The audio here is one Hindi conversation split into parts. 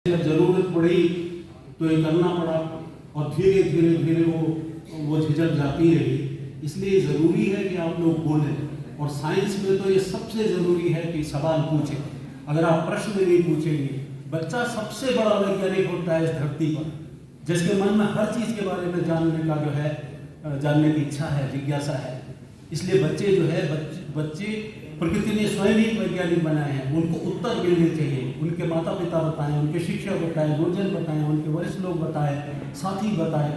जब जरूरत पड़ी तो ये करना पड़ा और धीरे धीरे धीरे वो झिझक जाती रही। इसलिए ज़रूरी है कि आप लोग बोलें। और साइंस में तो ये सबसे ज़रूरी है कि सवाल पूछें। अगर आप प्रश्न नहीं पूछेंगे, बच्चा सबसे बड़ा वैज्ञानिक होता है इस धरती पर, जिसके मन में हर चीज़ के बारे में जानने का जो है जानने की इच्छा है, जिज्ञासा है। इसलिए बच्चे जो है बच्चे प्रकृति ने स्वयं ही वैज्ञानिक बनाए हैं। उनको उत्तर मिलने चाहिए। उनके माता पिता बताएं, उनके शिक्षक बताएं, गुरुजन बताएं, उनके वरिष्ठ लोग बताएं, साथी बताएं।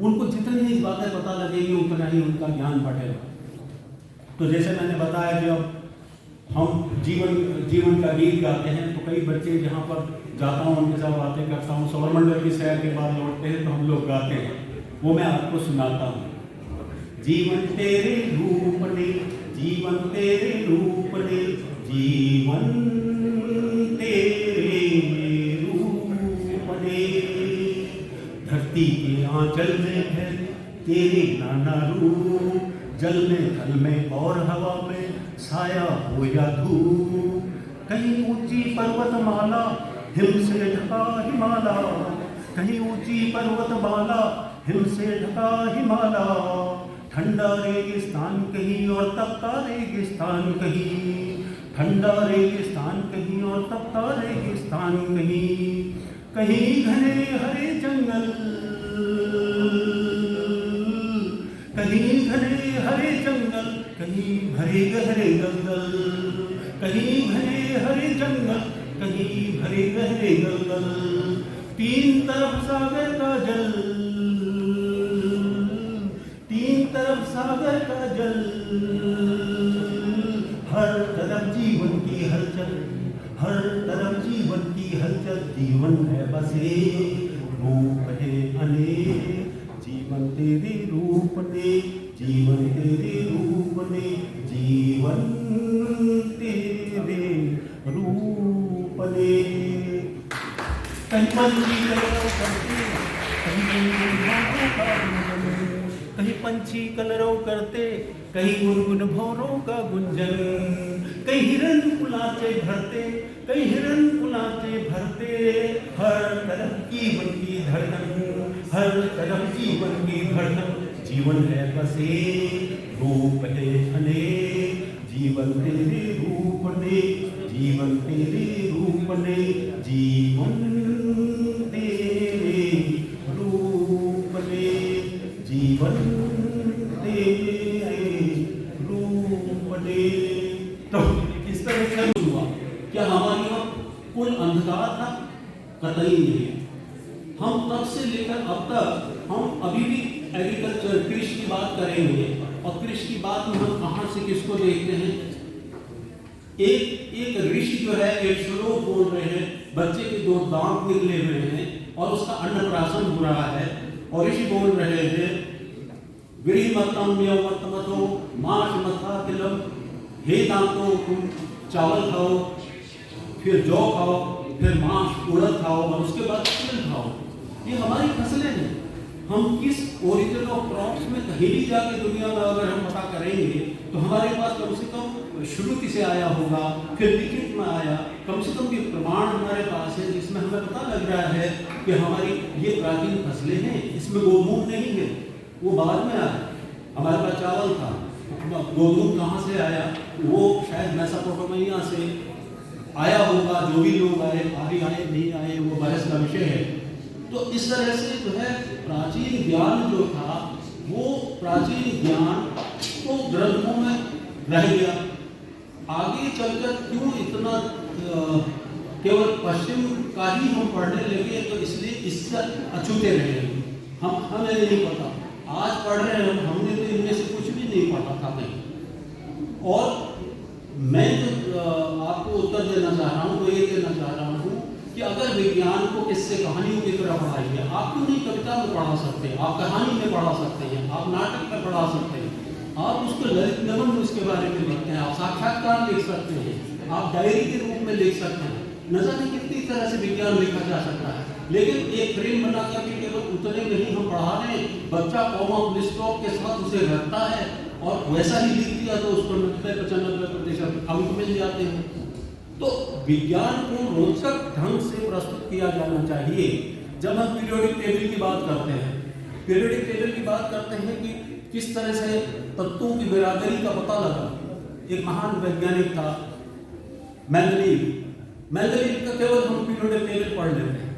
उनको जितनी ही बातें पता लगेगी उतना ही उनका ज्ञान बढ़ेगा। तो जैसे मैंने बताया कि अब हम जीवन का गीत गाते हैं, तो कई बच्चे जहाँ पर जाता हूँ उनके साथ बातें करता हूँ, सौरमंडल की सैर के बाद लौटते हैं तो हम लोग गाते हैं। वो मैं आपको सुनाता हूँ। जीवन तेरे रूप ने, जीवन तेरे रूप ने, जीवन तेरे रूप ने, धरती के आंचल में है तेरे नाना रूप, जल में थल में और हवा में साया हो या धूप। कहीं ऊंची पर्वतमाला हिम से ढका हिमाला, कहीं ऊंची पर्वतमाला हिम से ढका हिमाला, ठंडा रेगिस्तान कहीं और तपता रेगिस्तान कहीं, ठंडा रेगिस्तान कहीं और तपता रेगिस्तान कहीं, कहीं घने हरे जंगल, कहीं घने हरे जंगल, कहीं भरे गहरे दलदल, कहीं घने हरे जंगल, कहीं भरे गहरे दलदल, तीन तरफ सागर का जल, तीन तरफ सागर का जल, हर तरफ जीवन की हलचल, हर तरफ जीवन की हलचल, जीवन है बसे रूप है अनेक, जीवन तेरे रूप ने, जीवन तेरे रूप ने, जीवन तेरे रूप ने। कहीं पंछी कलरव करते, कहीं पंछी कलरव करते, कहीं गुनगुन भौरों का गुंजन, कहीं हिरन कुलाचे भरते, कहीं हिरन कुलाचे भरते, हर तरफ जीवन की धड़कन, हर तरफ जीवन की धड़कन, जीवन है बसे रूप है अनेक, जीवन तेरे रूप ने, जीवन तेरे रूप ने, जीवन तेरे रूप ने, जीवन तेरे रूप ने। तो इस तरह से हुआ। क्या हमारे यहाँ कुल अंधकार था? कतई नहीं। हम तब से लेकर अब तक हम अभी भी एग्रीकल्चर कृषि की बात करेंगे। और कृषि की बात में हम कहाँ से किसको देखते हैं? एक ऋषि जो है एक श्लोक बोल रहे हैं, बच्चे के 2 दांत निकले हुए हैं और उसका अन्नप्राशन हो रहा है। और ऋषि बोल रहे हैं विरिमतम यवतमतो माश मथा तिलम, हे दांतों तुम चावल खाओ, फिर जौ खाओ, फिर मांस उड़द खाओ और उसके बाद तिल खाओ। ये हमारी फसलें हैं। हम किस ओरिजिन ऑफ क्रॉप्स में कहीं भी जाके दुनिया में अगर हम पता करेंगे तो हमारे पास कम से कम श्रुति से आया होगा, फिर लिखित में आया, कम से कम ये प्रमाण हमारे पास है जिसमें हमें पता लग रहा है कि हमारी ये प्राचीन फसलें हैं। इसमें गोधूम नहीं है, वो बाद में आया। हमारे पास चावल था, गोधूम कहाँ से आया? वो शायद मेसोपोटामिया से आया होगा। जो भी लोग आए, आगे आए नहीं आए, वो बहस का विषय है। तो इस तरह से जो है प्राचीन ज्ञान जो था वो प्राचीन ज्ञान तो ग्रंथों में रह गया। आगे चलकर क्यों इतना केवल पश्चिम का ही हम पढ़ने लगे, तो इसलिए इससे अछूते रहे। हमें नहीं पता, आज पढ़ रहे हैं, हमने तो इनमें से कुछ भी नहीं पढ़ा था कहीं। और मैं जो आपको उत्तर देना चाह रहा हूँ वो ये देना चाह रहा हूँ कि अगर विज्ञान को किससे कहानियों की तरह पढ़ाइए, आप क्यों नहीं कविता में पढ़ा सकते हैं, आप कहानी में पढ़ा सकते हैं, आप नाटक में पढ़ा सकते हैं, आप उसको ललित निबंध उसके बारे में लिखते हैं, आप साक्षात्कार लिख सकते हैं, आप डायरी के रूप में लिख सकते हैं। न जाने कितनी तरह से विज्ञान लिखा जा सकता है। लेकिन एक फ्रेम बना करके केवल उतने में ही हम पढ़ा रहे हैं। बच्चा कॉमा फुल स्टॉप के साथ उसे रखता है और वैसा ही लिख दिया तो उसको 90-95% अंक मिल जाते हैं। तो विज्ञान को रोचक ढंग से प्रस्तुत किया जाना चाहिए। जब हम पीरियोडिक टेबल की बात करते हैं, पीरियोडिक टेबल की बात करते हैं कि किस तरह से तत्वों की बिरादरी का पता लगा। एक महान वैज्ञानिक था मेंडलीव का केवल हम पीरियोडिक टेबल पढ़ लेते हैं,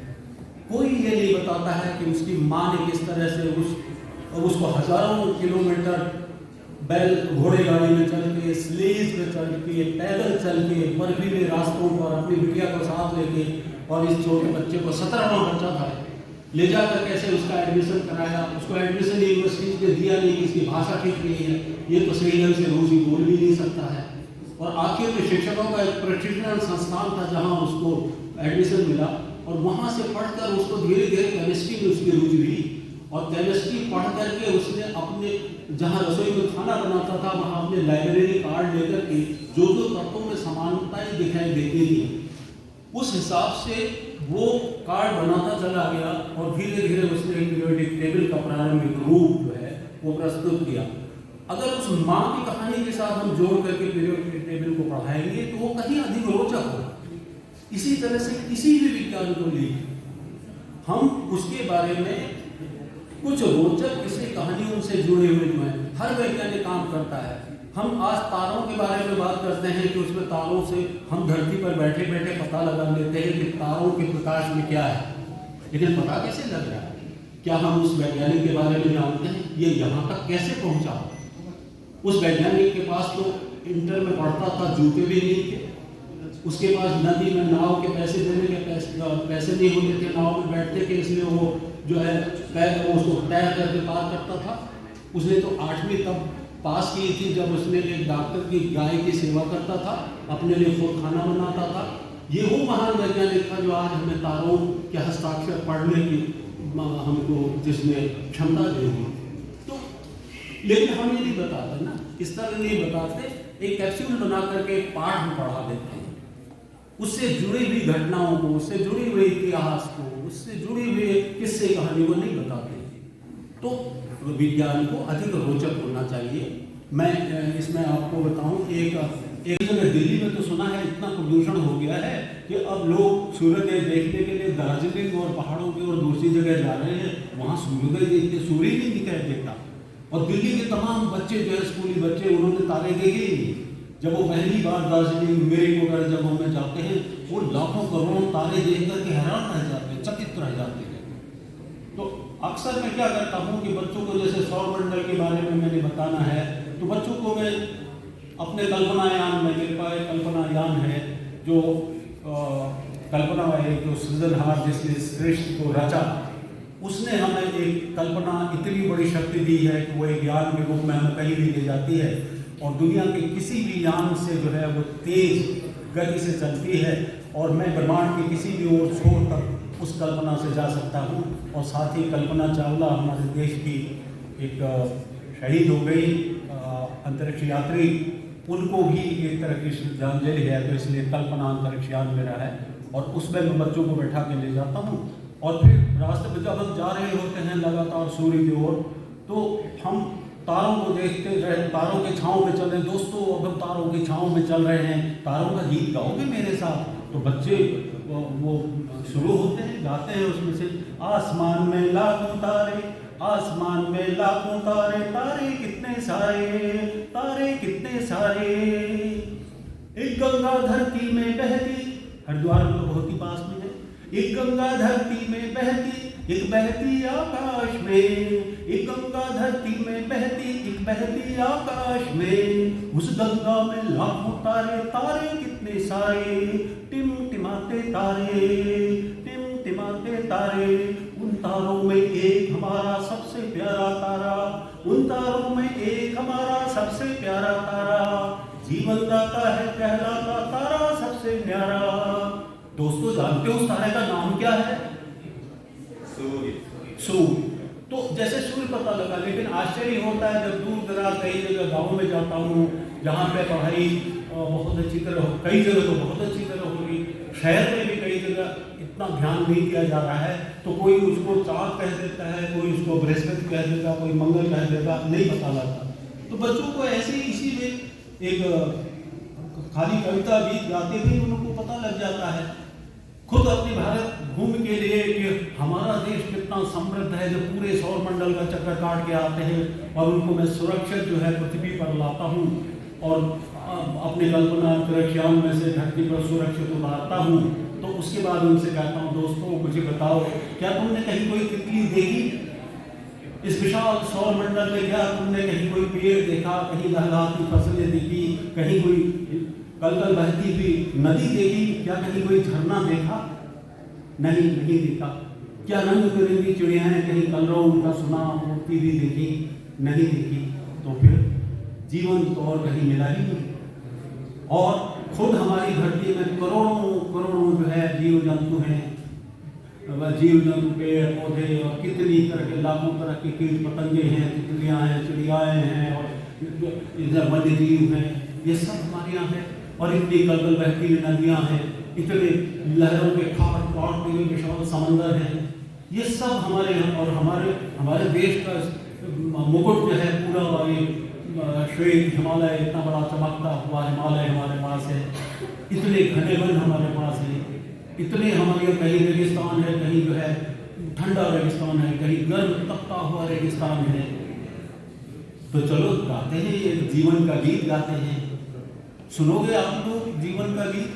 कोई ये नहीं बताता है कि उसकी माँ ने किस तरह से उसको हजारों किलोमीटर बैल घोड़े गाड़ी में चल के, स्लेज में चल के, पैदल चल के, बर्फीले रास्तों पर अपनी बिटिया को साथ लेके, और इस छोटे बच्चे को 17वां बच्चा था, ले जाकर कैसे उसका एडमिशन कराया। उसको एडमिशन यूनिवर्सिटी में दिया नहीं कि इसकी भाषा ठीक नहीं है, ये तो सही ढंग से रूसी बोल भी नहीं सकता है। और आखिर में शिक्षकों का एक प्रशिक्षण संस्थान था जहाँ उसको एडमिशन मिला, और वहाँ से पढ़कर उसको धीरे धीरे केमिस्ट्री में उसकी रुचि हुई, और केमिस्ट्री पढ़ करके उसने अपने जहाँ रसोई में खाना बनाता था वहाँ अपने लाइब्रेरी कार्ड लेकर के जो तत्वों में समानताएं दिखाई देती थी उस हिसाब से वो कार्ड बनाता चला गया, और धीरे धीरे उसने पीरियोडिक टेबल का प्रारंभिक रूप जो है वो प्रस्तुत किया। अगर उस माँ की कहानी के साथ हम जोड़ करके पीरियोडिक टेबल को पढ़ाएंगे तो वो कहीं अधिक रोचक होगा। इसी तरह से किसी भी विज्ञान को लेकर हम उसके बारे में कुछ रोचक किसी कहानियों से जुड़े हुए जो हैं, हर वैज्ञानिक काम करता है। हम आज तारों के बारे में बात करते हैं कि उसमें तारों से हम धरती पर बैठे बैठे पता लगा लेते हैं कि तारों के प्रकाश में क्या है, लेकिन पता कैसे लग रहा है? क्या हम उस वैज्ञानिक के बारे में जानते हैं? ये यहाँ तक कैसे पहुँचा? उस वैज्ञानिक के पास तो इंटर में पढ़ता था, जूते भी नहीं थे, उसके पास नदी में नाव के पैसे देने के पैसे नहीं होते थे, नाव में बैठते थे, इसलिए वो जो है पैर उसको तैर करके पार करता था। उसने तो 8वीं तब पास की थी जब उसने एक डॉक्टर की गाय की सेवा करता था, अपने लिए खुद खाना बनाता था। ये वो महान वैज्ञानिक था जो आज हमें तारों के हस्ताक्षर पढ़ने की हमको जिसने क्षमता दी हुई। तो लेकिन हम ये नहीं बताते ना, इस तरह नहीं बताते, एक कैप्सूल बना करके पाठ हम पढ़ा देते हैं, उससे जुड़ी हुई घटनाओं को, उससे जुड़ी हुई इतिहास को, उससे जुड़ी हुई किस्से कहानी को नहीं बताते। तो विज्ञान को अधिक रोचक होना चाहिए। मैं इसमें आपको बताऊं, एक जगह दिल्ली में तो सुना है इतना प्रदूषण हो गया है कि अब लोग सूर्योदय देखने के लिए दार्जिलिंग और पहाड़ों की और दूसरी जगह जा रहे हैं, वहाँ सूर्योदय देखते सूर्य नहीं दिखाई देता। और दिल्ली के तमाम बच्चे जो है, स्कूली बच्चे, उन्होंने तारे देखे ही नहीं। जब वो पहली बार दार्जिलिंग, मेरिक वगैरह जगहों में जाते हैं, वो लाखों करोड़ों तारे देख करके हैरान रह जाते हैं, चकित रह जाते हैं। तो अक्सर मैं क्या करता हूँ कि बच्चों को जैसे सौरमंडल के बारे में मैंने बताना है, तो बच्चों को मैं अपने कल्पनायान में, मेरे पास एक कल्पनायान है जो कल्पना है, जो सृजनहार जिसने सृष्टि को रचा, उसने हमें एक कल्पना इतनी बड़ी शक्ति दी है कि वो एक ज्ञान के रूप में हमें कहीं भी ले जाती है, और दुनिया के किसी भी यान से जो है वो तेज गति से चलती है, और मैं ब्रह्मांड के किसी भी ओर छोर तक उस कल्पना से जा सकता हूँ। और साथ ही कल्पना चावला हमारे देश की एक शहीद हो गई अंतरिक्ष यात्री, उनको भी एक तरह की श्रद्धांजलि है, तो इसलिए कल्पना अंतरिक्ष यान मेरा है, और उसमें मैं बच्चों को बैठा के ले जाता हूँ। और फिर रास्ते में जब हम जा रहे होते हैं लगातार सूर्य की ओर, तो हम तारों को देखते रहे, तारों के छाँव में चल रहे हैं। दोस्तों, अब हम तारों की छाँव में चल रहे हैं, तारों का गीत गाओगे मेरे साथ? तो बच्चे वो शुरू होते हैं, गाते हैं उसमें से, आसमान में लाखों तारे, आसमान में लाखों तारे, तारे कितने सारे, तारे कितने सारे, एक गंगा धरती में बहती, हरिद्वार में तो बहुत ही पास में है, एक गंगा धरती में बहती, एक बहती आकाश में, एक गंगा धरती में बहती, एक बहती आकाश में, उस गंगा में लाखों तारे, तारे कितने सारे, टिमटिमाते तारे, टिमटिमाते तारे, उन तारों में एक हमारा सबसे प्यारा तारा, उन तारों में एक हमारा सबसे प्यारा तारा, जीवन दाता है कहलाता तारा सबसे न्यारा। दोस्तों, जानते हो उस तारे का नाम क्या है? सूर्य। तो जैसे सूर्य पता लगा, लेकिन आश्चर्य होता है जब दूर दराज कई जगह गाँव में जाता हूँ, जहाँ पे पढ़ाई बहुत अच्छी तरह हो, कई जगह तो बहुत अच्छी तरह होगी, शहर में भी कई जगह इतना ध्यान नहीं दिया जा रहा है, तो कोई उसको चाँद कह देता है, कोई उसको बृहस्पति कह देगा, कोई मंगल कह देगा, नहीं पता लगता। तो बच्चों को ऐसे ही इसी में एक खाली कविता गीत गाते भी उनको पता लग जाता है। खुद अपनी भारत भूमि के लिए कि हमारा देश कितना समृद्ध है, जो पूरे सौर मंडल का चक्कर काट के आते हैं और उनको मैं सुरक्षित जो है पृथ्वी पर लाता हूँ और अपने कल्पना अंतरिक्षयान में से धरती पर सुरक्षित उतारता हूँ। तो उसके बाद उनसे कहता हूँ, दोस्तों मुझे बताओ, क्या तुमने कहीं कोई तितली देखी इस विशाल सौर मंडल में? क्या तुमने कहीं कोई पेड़ देखा, कहीं लहलहाती फसलें देखी, कहीं कोई कलकल बहती हुई नदी देखी, क्या कहीं कोई झरना देखा? नहीं देखा। क्या रंग बिरंगी चिड़ियाएं कहीं कलरव उनका सुना उड़ती हुई देखी? नहीं देखी। तो फिर जीवन तो और कहीं मिला ही नहीं। और खुद हमारी धरती में करोड़ों जो है जीव जंतु हैं, जीव जंतु, पेड़ पौधे और कितनी तरह के लाखों तरह के कीट पतंगे हैं, तितलियाँ हैं, चिड़ियाएँ हैं और इधर वन्य जीव हैं, ये सब हमारे यहाँ है। और इतनी कलकल बहती हुई नदियाँ हैं, इतने लहरों के ठाट काटते हुए विशाल समंदर हैं, ये सब हमारे यहाँ। और हमारे देश का मुकुट जो है पूरा श्वेत हिमालय, इतना बड़ा चमकता हुआ हिमालय हमारे पास है, इतने घने वन हमारे पास है, इतने हमारे यहाँ कहीं रेगिस्तान है, कहीं जो है ठंडा रेगिस्तान है, कहीं गर्म तपता हुआ रेगिस्तान है। तो चलो गाते हैं, ये जीवन का गीत गाते हैं। सुनोगे आप लोग जीवन का गीत?